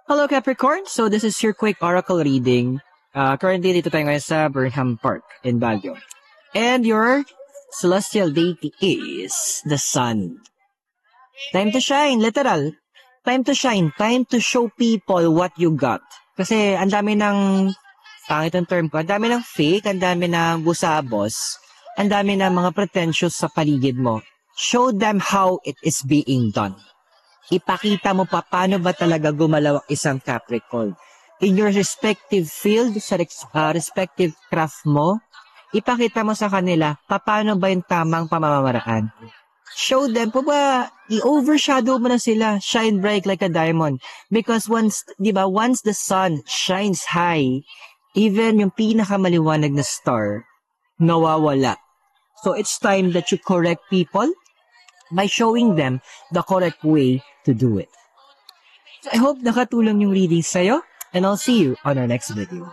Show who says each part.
Speaker 1: Hello Capricorn, so this is your quick oracle reading. Currently, dito tayo ngayon sa Burnham Park in Baguio. And your celestial deity is the sun. Time to shine, literal. Time to shine, time to show people what you got. Kasi ang dami ng, pangit ang term ko, ang dami ng fake, ang dami ng gusabos, ang dami ng mga pretentious sa paligid mo. Show them how it is being done. Ipakita mo pa paano ba talaga gumalaw ang isang Capricorn. In your respective field, sa respective craft mo, ipakita mo sa kanila paano ba yung tamang pamamaraan. Show them po ba, i-overshadow mo na sila, shine bright like a diamond. Because once the sun shines high, even yung pinakamaliwanag na star, nawawala. So it's time that you correct people by showing them the correct way to do it. So I hope nakatulong yung reading sa'yo, and I'll see you on our next video.